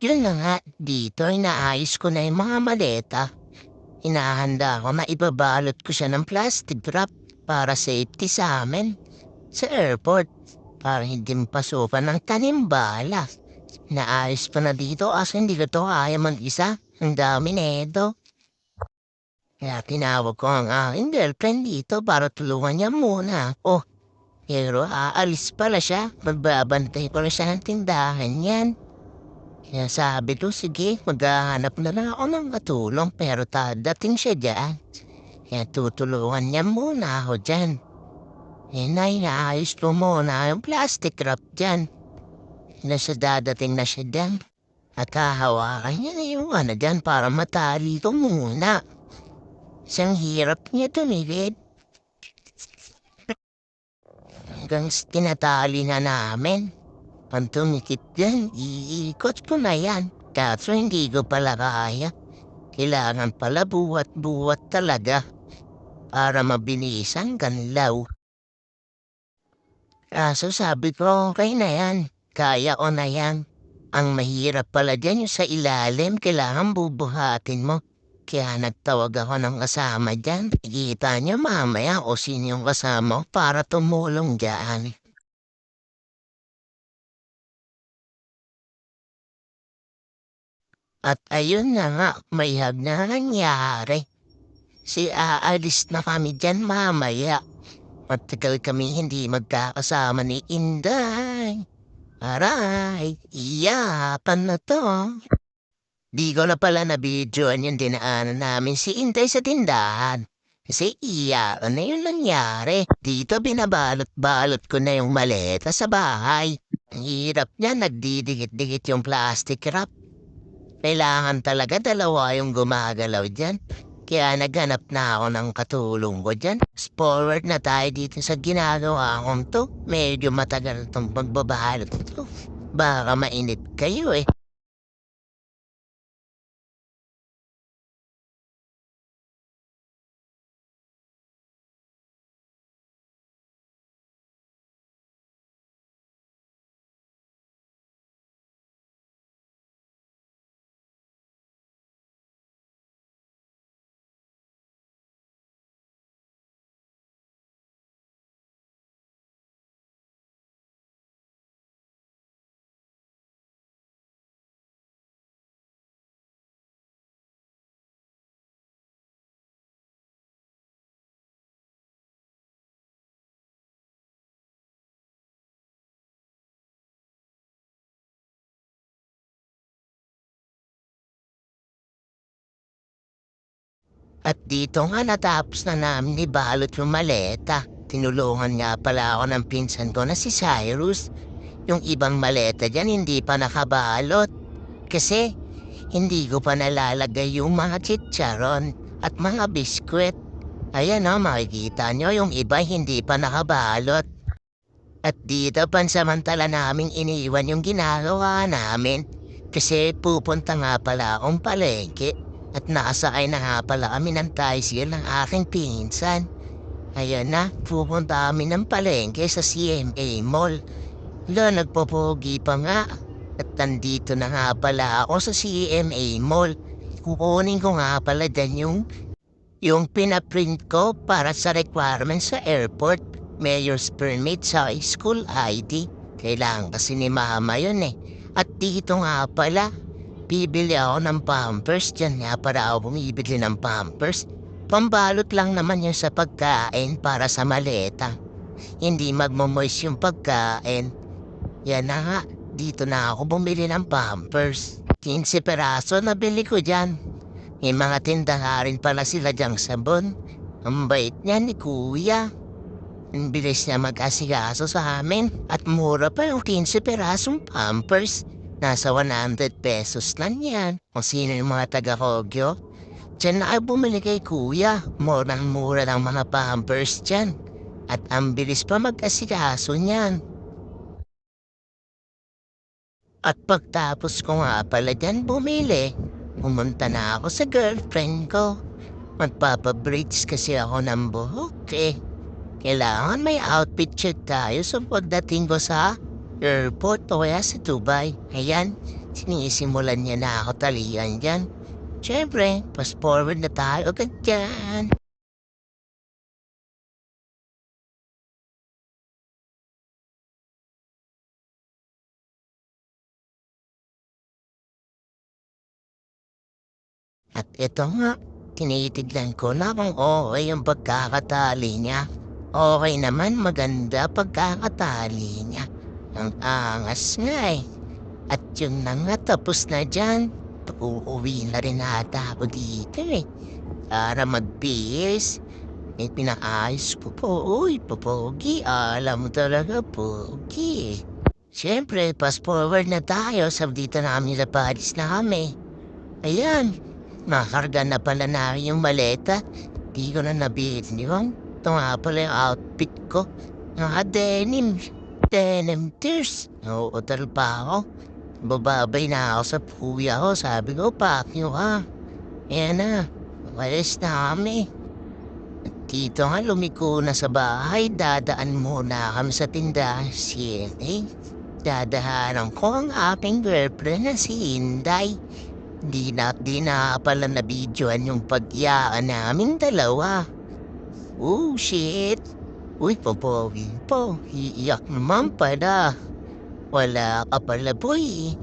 Yun na nga, dito inaayos ko na yung mga maleta. Hinahanda ko na ibabalot ko siya ng plastic wrap para safety sa amin sa airport para hindi mapasukan ng tanimbala. Naayos pa na dito kasi hindi ko to kaya mag-isa. Ang dami neto. Kaya tinawag ko ang aking girlfriend dito para tulungan niya muna ako. Pero aalis pala siya. Magbabantay ko na siya ng tindahan yan. Kaya sabi ko, sige, maghahanap na lang ako ng katulong pero dating siya dyan. Kaya tutulungan niya muna ako dyan. Naayos ko muna yung plastic wrap dyan. Nasa dadating na siya dyan. At hahawakan niya na yung dyan para matali ko muna. Isang hirap niya tumigid. Hanggang tinatali na namin. Pag tumikit dyan, iikot ko na yan. Kaso hindi ko pala kaya. Kailangan pala buwat-buwat talaga para mabilis ang ganlaw. Kaso sabi ko, okay na yan. Kaya ko na yan. Ang mahirap pala dyan yung sa ilalim, kailangan bubuhatin mo. Kaya nagtawag ako ng kasama dyan. Kita niyo mamaya o sino yung kasama ko para tumulong dyan. At ayun na nga, may na nangyari. Aalis na kami dyan mamaya. Matagal kami hindi magkakasama ni Inday. Aray, iyapan na to. Di ko na pala na-videoan yung dinaanan namin si Inday sa tindahan. Kasi iyakan na yung nangyari. Dito binabalot-balot ko na yung maleta sa bahay. Ang hirap niya, nagdidikit-dikit yung plastic wrap. Kailangan talaga dalawa yung gumagalaw dyan. Kaya naghanap na ako ng katulong ko dyan. Forward na tayo dito sa ginagawa kong to. Medyo matagal itong pagbabalot to. Baka mainit kayo eh. At dito nga natapos na namin ibalot yung maleta. Tinulungan nga pala ako ng pinsan ko na si Cyrus. Yung ibang maleta dyan hindi pa nakabalot. Kasi hindi ko pa nalalagay yung mga chicharon at mga biskwit. Ayan o, makikita nyo yung iba hindi pa nakabalot. At dito pansamantala naming iniiwan yung ginagawa namin. Kasi pupunta nga pala akong palengke. At nakasakay na nga pala kami ng tricycle ng aking pinsan. Ayan na, pupunta kami ng palengke sa CMA Mall. Nagpopogi pa nga. At nandito na nga pala ako sa CMA Mall. Kukunin ko nga pala dyan yung pinaprint ko para sa requirements sa airport. Mayor's permit sa school ID. Kailangan kasi ni mama yun eh. At dito nga pala, bibili ako ng pampers. Diyan nga para ako bumibili ng pampers. Pambalot lang naman yun sa pagkain para sa maleta. Hindi magmamoist yung pagkain. Yan na nga, dito na ako bumili ng pampers. 15 peraso nabili ko dyan. May mga tindahan rin pala sila dyang sabon. Ang bait niya ni kuya. Ang bilis niya mag-asikaso sa amin. At mura pa yung 15 perasong pampers. Nasa 100 pesos lang yan. Kung sino yung mga taga-Kogyo. Diyan na ako bumili kay kuya. Murang-mura ng mga pampers dyan. At ang bilis pa mag-asikaso niyan. At pagtapos ko nga pala dyan bumili, pumunta na ako sa girlfriend ko. Magpapabraids kasi ako ng buhok eh. Kailangan may outfit check tayo sa pagdating ko sa airport o kaya sa Dubai. Ayan, Sinisimulan niya na ako talian diyan. Siyempre, fast forward na tayo agad diyan. At ito nga, tinitignan ko na kung okey yung pagkakatali niya. Okey naman, maganda pagkakatali niya. Ang angas nga, eh. At yun na nga, tapos na diyan. Uuwi na rin ata ako dito, eh, para magbihis. Eh, pinaayos ko po. Uy, popogi, alam mo talaga pogi, eh. Siyempre, fast forward na tayo sa dito namin sa Paris na kami. Ayan, nakarga na pala namin yung maleta. Di ko na nabili yun. Ito nga pala yung outfit ko. Naka-denim. Denim tears. Nauutal pa ako. Bababay na ako sa puwi ako. Sabi ko, pakyo ka. Ayan na. Walis na kami. At dito nga lumiko na sa bahay. Dadaan muna kami sa tindahan. Siyempre, dadahanan ko ang aking girlfriend na si Inday. Di na pala na-videoan yung pag-iyakan naming dalawa. Oh, shit. Uy, popogi po. Iiyak naman pala. Wala ka pala, boy.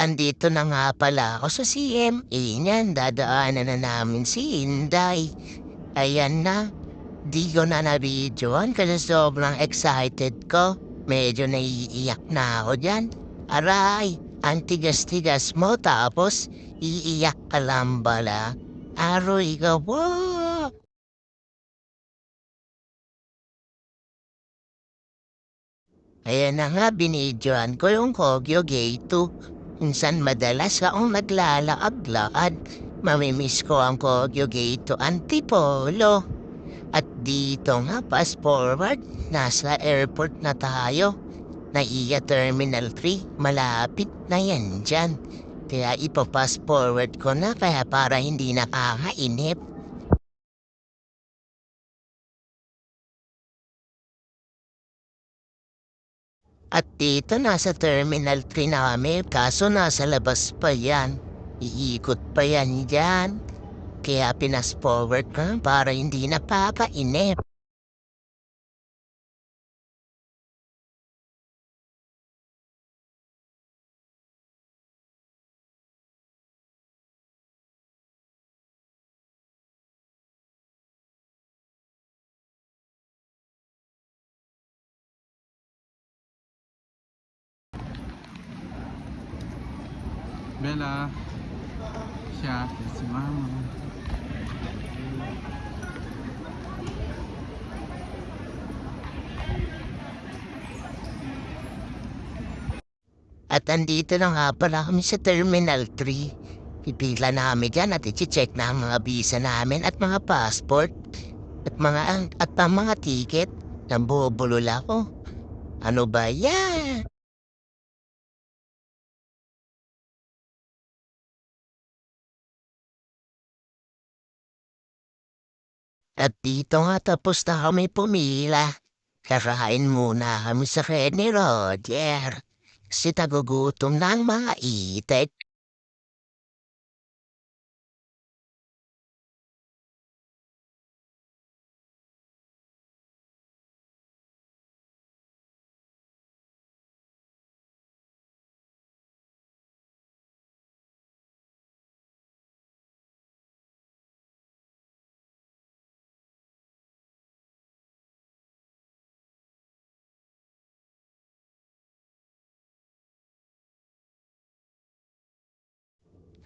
Andito na nga pala ako sa CMA niyan. Dadaanan na namin si Inday. Ayan na. Di ko na na-videoan kasi sobrang excited ko. Medyo naiiyak na ako diyan. Aray, ang tigas-tigas mo tapos iiyak ka lang bala. Aroy ka po. Ayan na nga, binidyoan ko yung Kogyo Gate 2. Minsan madalas akong naglalakad-lakad. Mamimiss ko ang Kogyo Gate 2 Antipolo. At dito nga, fast forward, nasa airport na tayo. Naiya Terminal 3, malapit na yan dyan. Kaya ipa-fast forward ko na kaya para hindi nakakainip. At dito nasa Terminal 3 na kami, kaso nasa labas pa yan. Iikot pa yan dyan. Kaya pinas-forward ko para hindi napakainip. Bella, siya, si Mama. At andito na nga pala kami sa Terminal 3. Pipila namin dyan at i-check na ang mga visa namin at mga passport. At ang mga ticket. Nambubulol ako. Ano ba yan? At dito nga tapos na kami pumila. Kakain muna kami sa Kenny Roger. Kasi nagugutom na ang mga itik.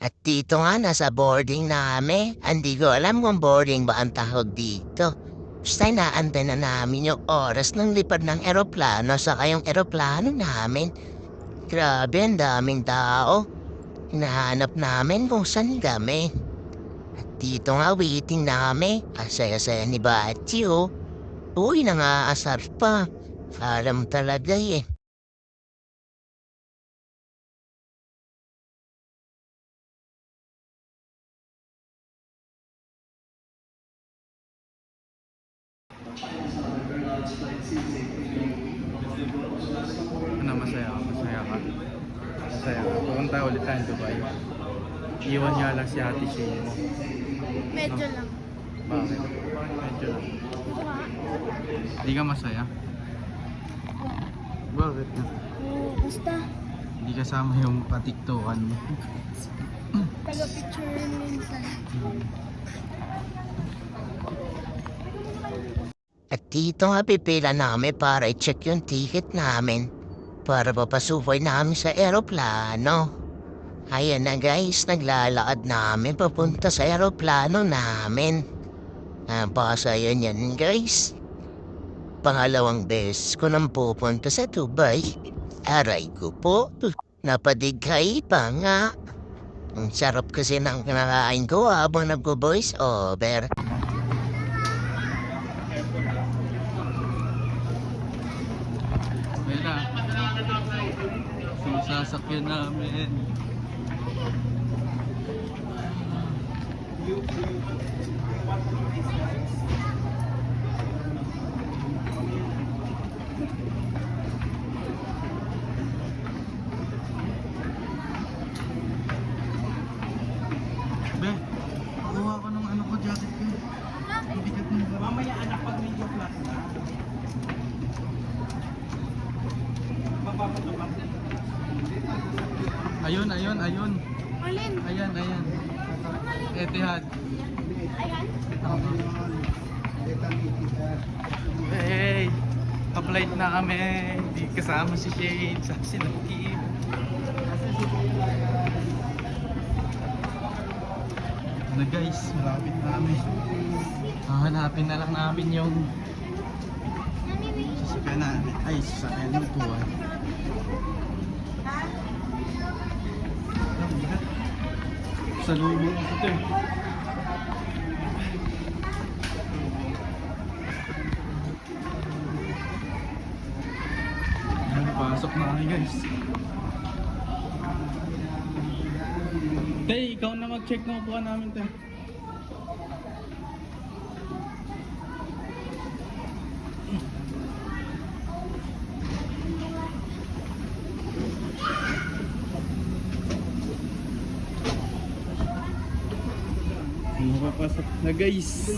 At dito nga nasa boarding na kami. Hindi ko alam kung boarding ba ang tawag dito. Basta inaantay na namin yung oras ng lipad ng eroplano saka yung eroplano namin. Grabe, ang daming tao. Hinahanap namin kung saan kami. At dito nga waiting na kami. Ang saya-saya ni Bachi, oh. Uy, nangaasar pa. Alam talaga, eh. Ano, masaya ka? Masaya ka? Masaya ka? Pupunta ulit tayo Dubai. Iwan nga lang si Ate Shane mo. Medyo lang. Bakit? Medyo lang. Hindi ka masaya? Bakit na? Basta, Hindi kasama yung patiktokan mo. taga-picture rin minsan. At dito nga pipila namin para i-check yung ticket namin para papasukoy namin sa eroplano. Ayan na guys, naglalakad namin papunta sa eroplano namin. Basa yun yan guys. Pangalawang beses ko nang pupunta sa Dubai. Aray ko po, napadighay pa nga. Ang sarap kasi ng kinakain ko habang nagpo-voice over. Bella, susasakyan namin. Be, kuha ko ng ano ko, jacket ko. Ang bigat mo. Mamaya anak pag medyo flat na. Ayun, ayun, ayun. Alin? Ayan, ayan. Etihad. Ayan? Hey! Top-flight na kami. Hindi kasama si Shade. Sa sila Kim. Ano guys, malapit na kami. Hahanapin na lang namin yung sasakyan namin. Ay, sasakyan ng tuwa. Sa lubo ko ito eh. Ayan, pasok na kami guys. Tay, ikaw na mag-check ng upuan namin, tay. Napapasok na guys.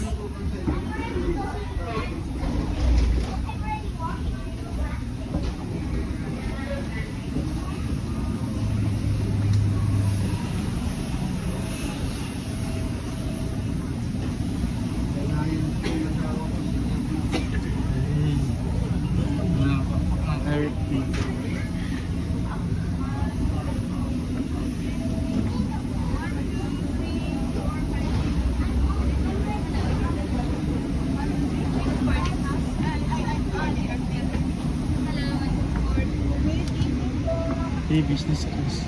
Hey, business class.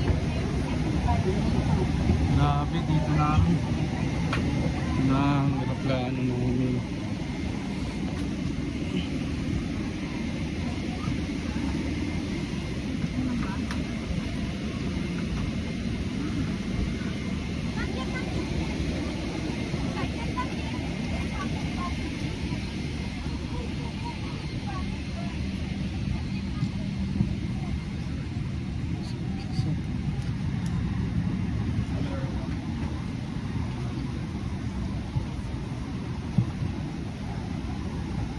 Grabe, dito namin. Ang aeroplano namin.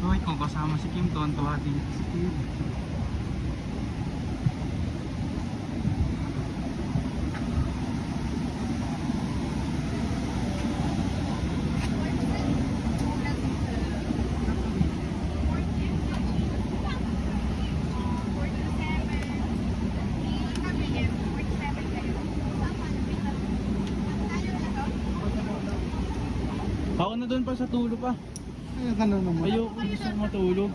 Hoy, kung kasama si Kim, tuwan-tuwa din si Kim. Ako na doon pa sa tulo pa. Ayoko gusto matulog.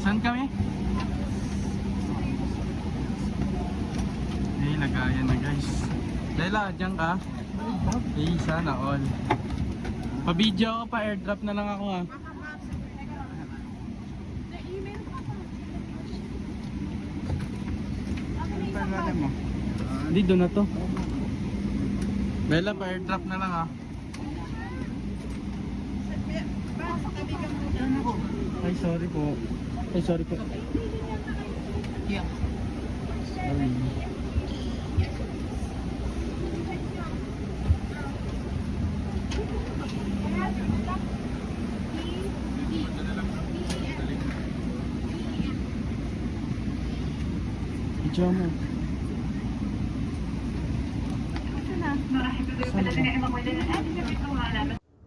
Saan kami? Eh, lagayan na guys. Lela, dyan ka? Eh, sana all. Pa-video ako, pa-airdrop na lang ako ha. Hindi, doon na to. Bella, pa-airdrop na lang Ay, sorry po. Sorry. Pijama.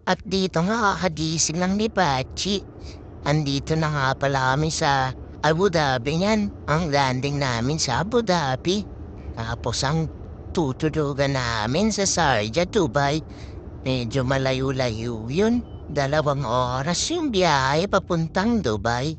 At dito nga kakagising lang ni Pachi. Andito na nga pala kami sa Abu Dhabi niyan. Ang landing namin sa Abu Dhabi. Tapos ang tutudugan namin sa Sharjah, Dubai. Medyo malayo-layo yun. 2 oras yung biyahe papuntang Dubai.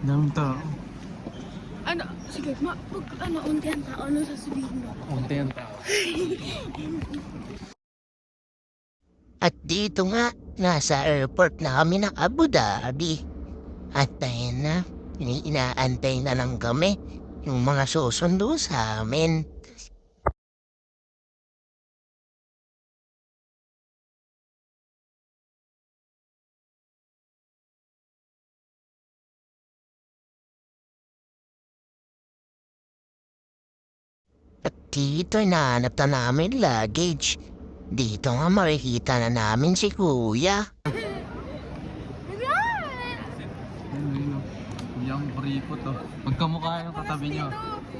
Daming tao. Ano? Sige, unti ang tao, ano sasabihin mo? Unti ang tao. At dito nga, nasa airport na kami ng Abu Dhabi. At ayun na, inaantay na lang kami yung mga susundo sa amin. At dito nahanap na namin luggage. Dito nga makikita na namin si Kuya. Ayun, yung bripo to. Magkamukha yung katabi nyo.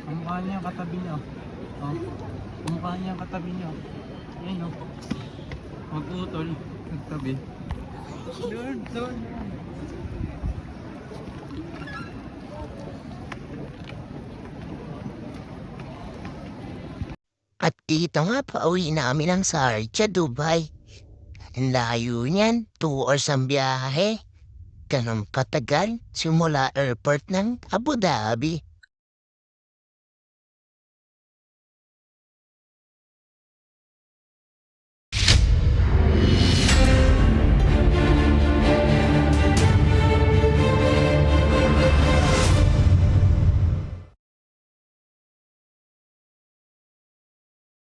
Kamukha niya yung katabi nyo. Oh. Kamukha niya yung katabi nyo. Ayun o. Mag-utol. Nagtabi. Doon. At dito nga pauwi namin ang Sharjah, Dubai. Ang layo niyan, 2 hours ang biyahe. Ganun katagal simula airport ng Abu Dhabi.